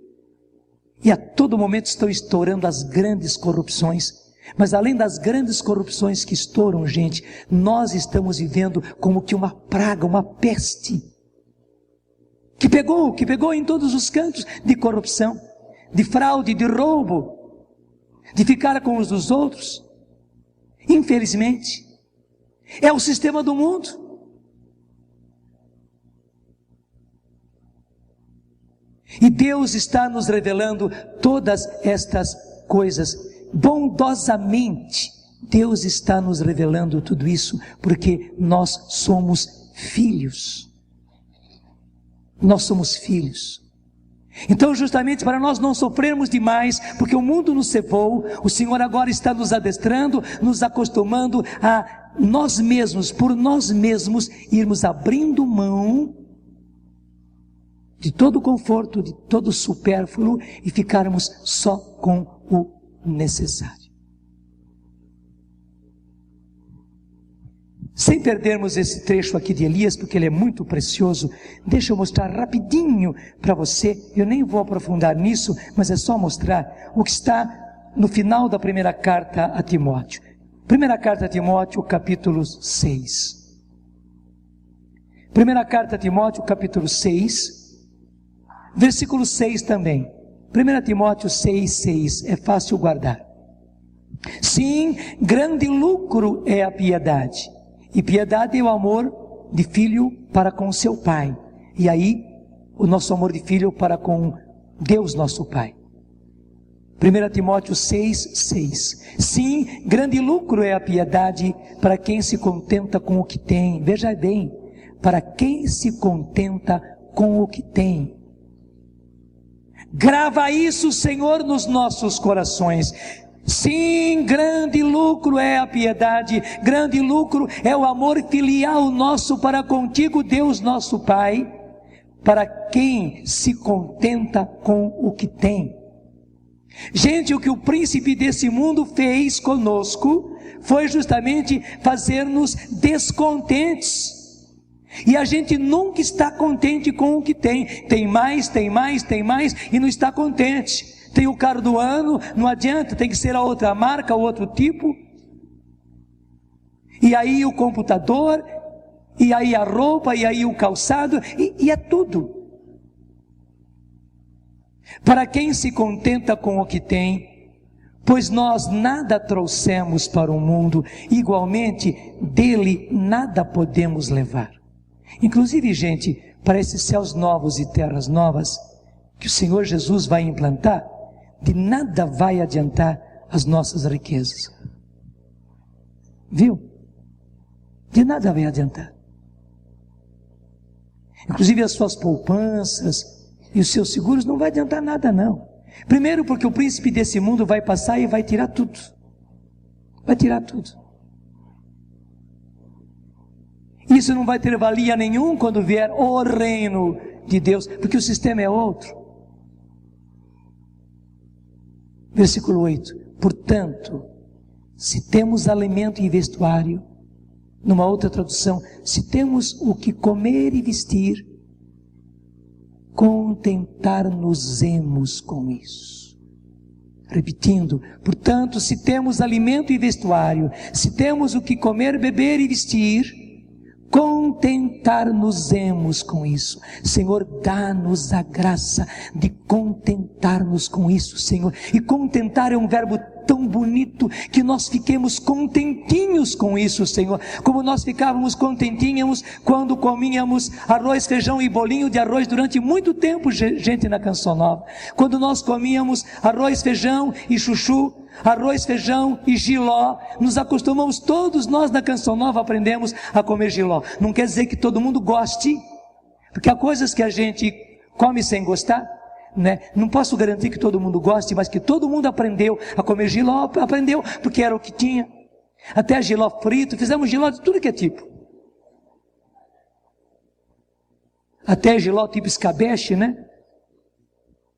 E a todo momento estão estourando as grandes corrupções. Mas além das grandes corrupções que estouram, gente, nós estamos vivendo como que uma praga, uma peste, que pegou em todos os cantos, de corrupção, de fraude, de roubo, de ficar com os dos outros. Infelizmente, é o sistema do mundo. E Deus está nos revelando todas estas coisas, bondosamente. Deus está nos revelando tudo isso, porque nós somos filhos. Nós somos filhos. Então, justamente para nós não sofrermos demais, porque o mundo nos cevou, o Senhor agora está nos adestrando, nos acostumando a nós mesmos, por nós mesmos, irmos abrindo mão de todo o conforto, de todo o supérfluo, e ficarmos só com o necessário. Sem perdermos esse trecho aqui de Elias, porque ele é muito precioso, deixa eu mostrar rapidinho para você. Eu nem vou aprofundar nisso, mas é só mostrar o que está no final da primeira carta a Timóteo. Primeira carta a Timóteo, capítulo 6. Primeira carta a Timóteo, capítulo 6, versículo 6 também. 1 Timóteo 6, 6, é fácil guardar. Sim, grande lucro é a piedade, e piedade é o amor de filho para com seu pai, e aí o nosso amor de filho para com Deus nosso Pai. 1 Timóteo 6, 6. Sim, grande lucro é a piedade para quem se contenta com o que tem. Veja bem, para quem se contenta com o que tem. Grava isso, Senhor, nos nossos corações. Sim, grande lucro é a piedade, grande lucro é o amor filial nosso para contigo, Deus nosso Pai, para quem se contenta com o que tem. Gente, o que o príncipe desse mundo fez conosco foi justamente fazer-nos descontentes. E a gente nunca está contente com o que tem. Tem mais, tem mais, tem mais, e não está contente. Tem o carro do ano, não adianta, tem que ser a outra marca, o outro tipo. E aí o computador, e aí a roupa, e aí o calçado, e é tudo. Para quem se contenta com o que tem, pois nós nada trouxemos para o mundo, igualmente dele nada podemos levar. Inclusive, gente, para esses céus novos e terras novas, que o Senhor Jesus vai implantar, de nada vai adiantar as nossas riquezas. Viu? De nada vai adiantar. Inclusive as suas poupanças e os seus seguros não vai adiantar nada, não. Primeiro porque o príncipe desse mundo vai passar e vai tirar tudo. Vai tirar tudo. Isso não vai ter valia nenhum quando vier o reino de Deus, porque o sistema é outro. Versículo 8. Portanto, se temos alimento e vestuário, numa outra tradução, se temos o que comer e vestir, contentar-nos-emos com isso. Repetindo, portanto, se temos alimento e vestuário, se temos o que comer, beber e vestir, contentar-nos-emos com isso. Senhor, dá-nos a graça de contentar-nos com isso, Senhor. E contentar é um verbo tão bonito que nós fiquemos contentinhos com isso, Senhor. Como nós ficávamos contentinhos quando comíamos arroz, feijão e bolinho de arroz durante muito tempo, gente, na Canção Nova. Quando nós comíamos arroz, feijão e chuchu, arroz, feijão e jiló, nos acostumamos, todos nós na Canção Nova aprendemos a comer jiló. Não quer dizer que todo mundo goste, porque há coisas que a gente come sem gostar, né? Não posso garantir que todo mundo goste, mas que todo mundo aprendeu a comer jiló, aprendeu, porque era o que tinha. Até jiló frito, fizemos jiló de tudo que é tipo. Até jiló tipo escabeche, né?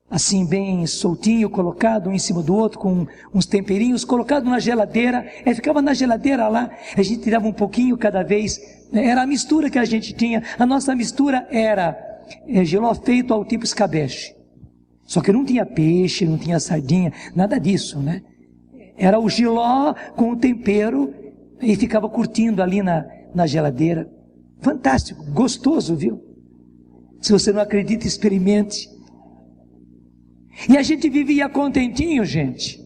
Assim bem soltinho, colocado um em cima do outro, com uns temperinhos, colocado na geladeira, ficava na geladeira lá, a gente tirava um pouquinho cada vez, né? Era a mistura que a gente tinha, a nossa mistura era jiló feito ao tipo escabeche, só que não tinha peixe, não tinha sardinha, nada disso, né? Era o jiló com o tempero, e ficava curtindo ali na geladeira, fantástico, gostoso, viu? Se você não acredita, experimente. E a gente vivia contentinho, gente.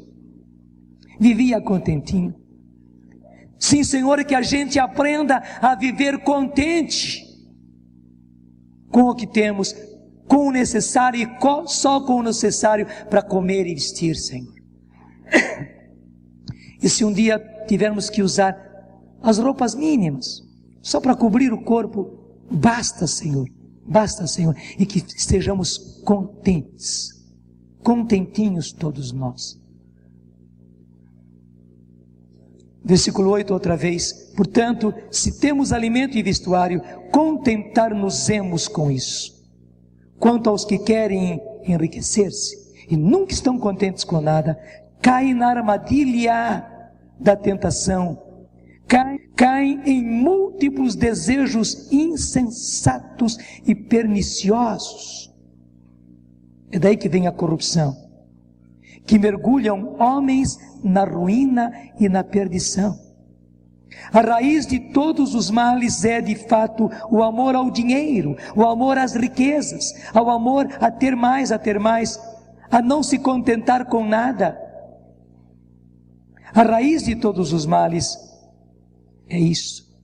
Vivia contentinho. Sim, Senhor, que a gente aprenda a viver contente com o que temos, com o necessário e só com o necessário para comer e vestir, Senhor. E se um dia tivermos que usar as roupas mínimas, só para cobrir o corpo, basta, Senhor. Basta, Senhor. E que estejamos contentes. Contentinhos todos nós. Versículo 8 outra vez. Portanto, se temos alimento e vestuário, contentar-nos-emos com isso. Quanto aos que querem enriquecer-se e nunca estão contentes com nada, caem na armadilha da tentação, caem em múltiplos desejos insensatos e perniciosos. É daí que vem a corrupção, que mergulham homens na ruína e na perdição. A raiz de todos os males é, de fato, o amor ao dinheiro, o amor às riquezas, ao amor a ter mais, a não se contentar com nada. A raiz de todos os males é isso.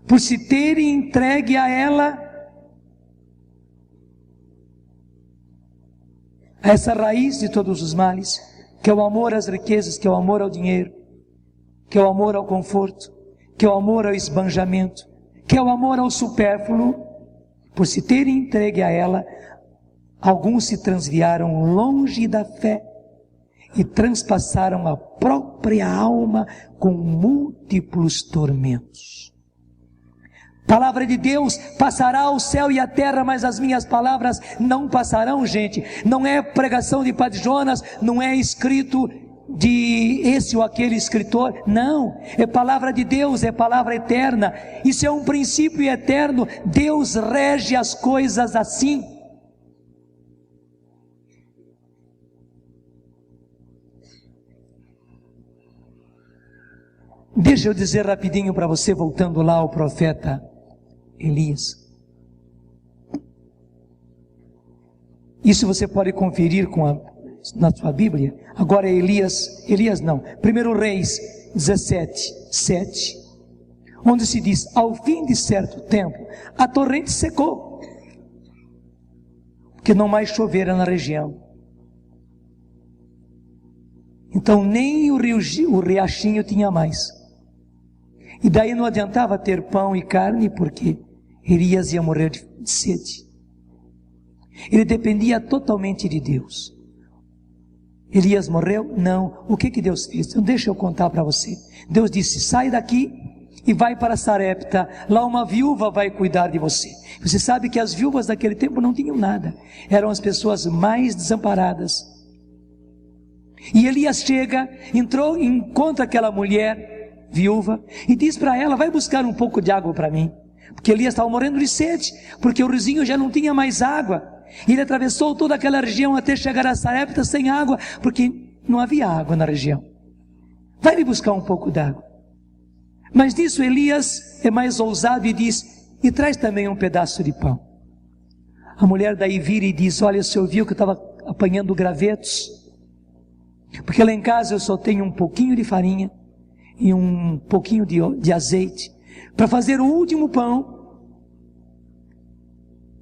Por se terem entregue a ela, essa raiz de todos os males, que é o amor às riquezas, que é o amor ao dinheiro, que é o amor ao conforto, que é o amor ao esbanjamento, que é o amor ao supérfluo, por se terem entregue a ela, alguns se transviaram longe da fé e transpassaram a própria alma com múltiplos tormentos. Palavra de Deus, passará o céu e a terra, mas as minhas palavras não passarão, gente. Não é pregação de Padre Jonas, não é escrito de esse ou aquele escritor, não. É palavra de Deus, é palavra eterna. Isso é um princípio eterno. Deus rege as coisas assim. Deixa eu dizer rapidinho para você, voltando lá ao profeta Elias. Isso você pode conferir na sua Bíblia. Agora é Elias não, 1 Reis 17, 7, onde se diz: ao fim de certo tempo, a torrente secou, porque não mais chovera na região. Então nem o riachinho tinha mais. E daí não adiantava ter pão e carne, porque Elias ia morrer de sede. Ele dependia totalmente de Deus. Elias morreu? Não. O que Deus fez? Então deixa eu contar para você. Deus disse: sai daqui e vai para Sarepta. Lá uma viúva vai cuidar de você. Você sabe que as viúvas daquele tempo não tinham nada. Eram as pessoas mais desamparadas. E Elias chega, encontra aquela mulher viúva e diz para ela: vai buscar um pouco de água para mim, porque Elias estava morrendo de sede, porque o rizinho já não tinha mais água. Ele atravessou toda aquela região até chegar a Sarepta sem água, porque não havia água na região. Vai me buscar um pouco d'água. Mas nisso Elias é mais ousado e diz: e traz também um pedaço de pão. A mulher daí vira e diz: olha, o senhor viu que eu estava apanhando gravetos? porque lá em casa eu só tenho um pouquinho de farinha e um pouquinho de azeite para fazer o último pão.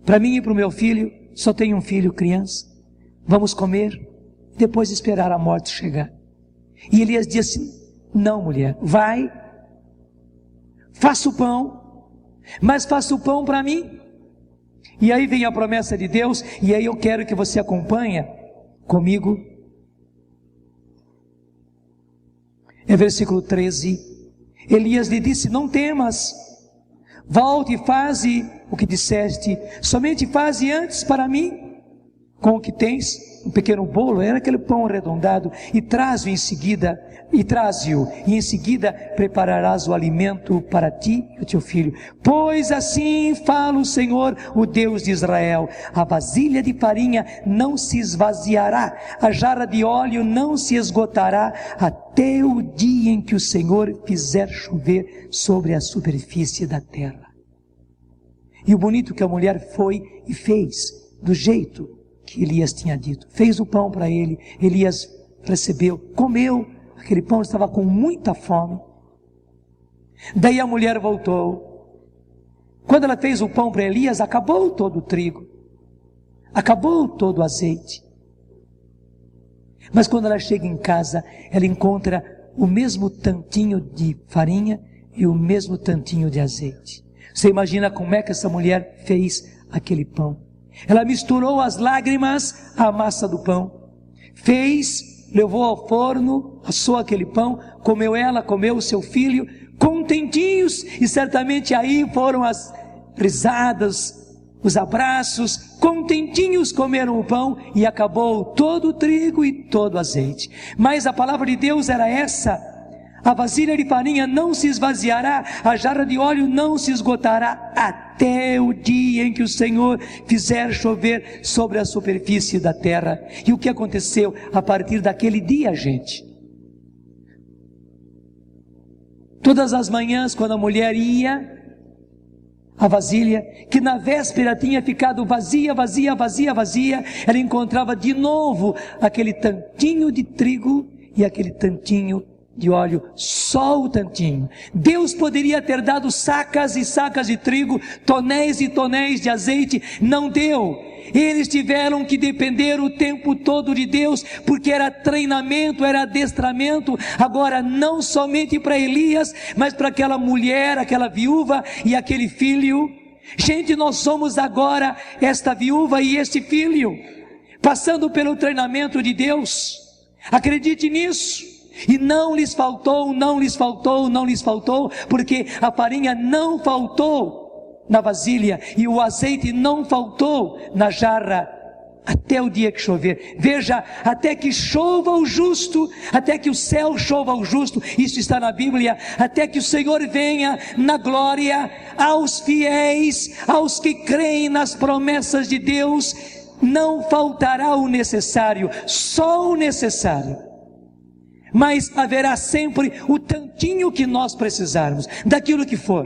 Para mim e para o meu filho, só tenho um filho, criança. Vamos comer, depois esperar a morte chegar. E Elias disse: não, mulher, vai, faça o pão, mas faça o pão para mim. E aí vem a promessa de Deus, e aí eu quero que você acompanhe comigo. É versículo 13. Elias lhe disse: não temas, volte e faze o que disseste, somente faze antes para mim com o que tens, um pequeno bolo, era aquele pão arredondado, e traze-o em seguida, e em seguida prepararás o alimento para ti e o teu filho. Pois assim fala o Senhor, o Deus de Israel: a vasilha de farinha não se esvaziará, a jarra de óleo não se esgotará, até o dia em que o Senhor fizer chover sobre a superfície da terra. E o bonito que a mulher foi e fez, do jeito que Elias tinha dito. Fez o pão para ele, Elias recebeu, comeu aquele pão, estava com muita fome. Daí a mulher voltou. Quando ela fez o pão para Elias, acabou todo o trigo, acabou todo o azeite. Mas quando ela chega em casa, ela encontra o mesmo tantinho de farinha e o mesmo tantinho de azeite. Você imagina como é que essa mulher fez aquele pão? Ela misturou as lágrimas à massa do pão, fez, levou ao forno, assou aquele pão, comeu ela, comeu o seu filho, contentinhos, e certamente aí foram as risadas, os abraços, contentinhos comeram o pão, e acabou todo o trigo e todo o azeite. Mas a palavra de Deus era essa: a vasilha de farinha não se esvaziará, a jarra de óleo não se esgotará, até o dia em que o Senhor fizer chover sobre a superfície da terra. E o que aconteceu a partir daquele dia, gente? Todas as manhãs, quando a mulher ia, a vasilha, que na véspera tinha ficado vazia, ela encontrava de novo aquele tantinho de trigo e aquele tantinho de óleo, só o tantinho. Deus poderia ter dado sacas e sacas de trigo, tonéis e tonéis de azeite, não deu. Eles tiveram que depender o tempo todo de Deus, porque era treinamento, era adestramento, agora não somente para Elias, mas para aquela mulher, aquela viúva e aquele filho. Gente, nós somos agora esta viúva e este filho, passando pelo treinamento de Deus. Acredite nisso. E não lhes faltou, porque a farinha não faltou na vasilha e o azeite não faltou na jarra, até o dia que chover. Veja, até que chova o justo, até que o céu chova o justo, isso está na Bíblia, até que o Senhor venha na glória aos fiéis, aos que creem nas promessas de Deus, não faltará o necessário, só o necessário. Mas haverá sempre o tantinho que nós precisarmos, daquilo que for.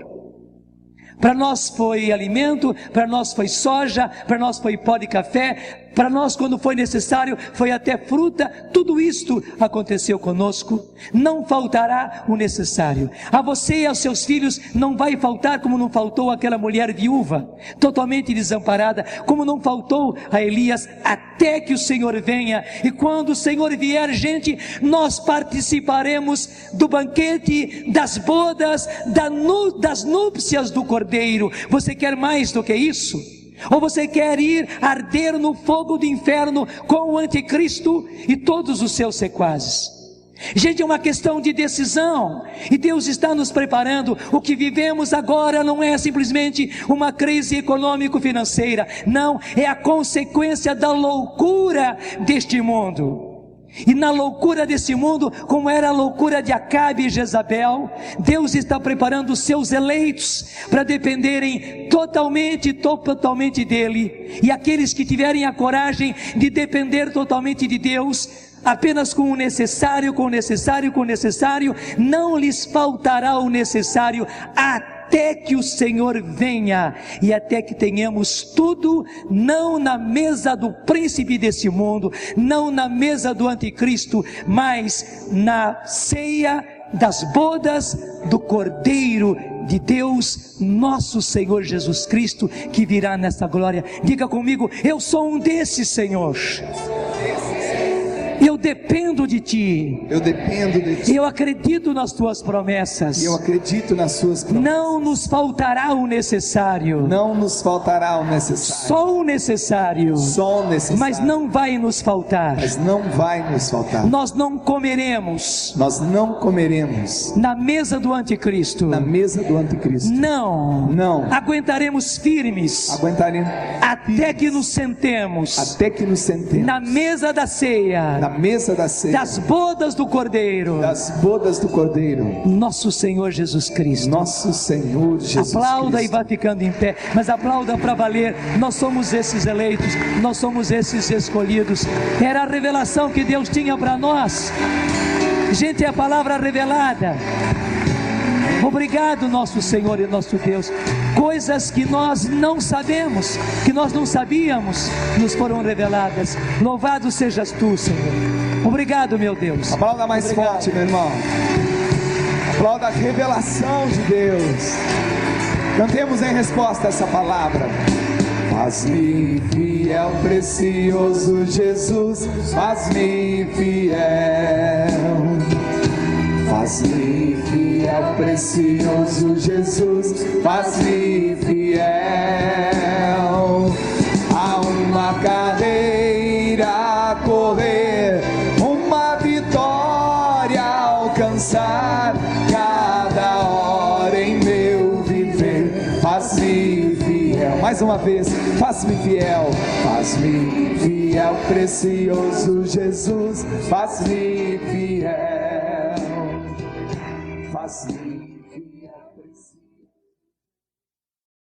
Para nós foi alimento, para nós foi soja, para nós foi pó de café, para nós quando foi necessário foi até fruta. Tudo isto aconteceu conosco. Não faltará o necessário. A você e aos seus filhos não vai faltar, como não faltou aquela mulher viúva, totalmente desamparada, como não faltou a Elias, até que o Senhor venha. E quando o Senhor vier, gente, nós participaremos do banquete, das bodas, das núpcias do Cordeiro. Você quer mais do que isso? Ou você quer ir arder no fogo do inferno com o anticristo e todos os seus sequazes? Gente, é uma questão de decisão, e Deus está nos preparando. O que vivemos agora não é simplesmente uma crise econômico-financeira, não, é a consequência da loucura deste mundo. E na loucura desse mundo, como era a loucura de Acabe e Jezabel, Deus está preparando os seus eleitos para dependerem totalmente dele. E aqueles que tiverem a coragem de depender totalmente de Deus, apenas com o necessário, não lhes faltará o necessário, até até que o Senhor venha e até que tenhamos tudo, não na mesa do príncipe desse mundo, não na mesa do anticristo, mas na ceia das bodas do Cordeiro de Deus, nosso Senhor Jesus Cristo, que virá nessa glória. Diga comigo: eu sou um desses, Senhor. Eu dependo de Ti. Eu dependo de Ti. Eu acredito nas Tuas promessas. Eu acredito nas Suas promessas. Não nos faltará o necessário. Não nos faltará o necessário. Só o necessário. Só o necessário. Mas não vai nos faltar. Mas não vai nos faltar. Nós não comeremos. Nós não comeremos na mesa do anticristo. Na mesa do anticristo. Não. Não. Aguentaremos firmes. Aguentaremos. Até que nos sentemos. Até que nos sentemos. Na mesa da ceia. Na mesa da ceia. Das bodas do Cordeiro. Das bodas do Cordeiro. Nosso Senhor Jesus Cristo. Nosso Senhor Jesus aplauda Cristo. E vá ficando em pé, mas aplauda para valer. Nós somos esses eleitos, nós somos esses escolhidos. Era a revelação que Deus tinha para nós. Gente, é a palavra revelada. Obrigado, nosso Senhor e nosso Deus. Coisas que nós não sabemos, que nós não sabíamos, nos foram reveladas. Louvado sejas Tu, Senhor. Obrigado, meu Deus. Aplauda mais forte, meu irmão. Aplauda a revelação de Deus. Cantemos em resposta a essa palavra. Faz-me fiel, precioso Jesus, faz-me fiel. Faz-me fiel, precioso Jesus, faz-me fiel. Há uma carreira a correr, uma vitória a alcançar, cada hora em meu viver. Faz-me fiel, mais uma vez, faz-me fiel. Faz-me fiel, precioso Jesus, faz-me fiel. Faz-me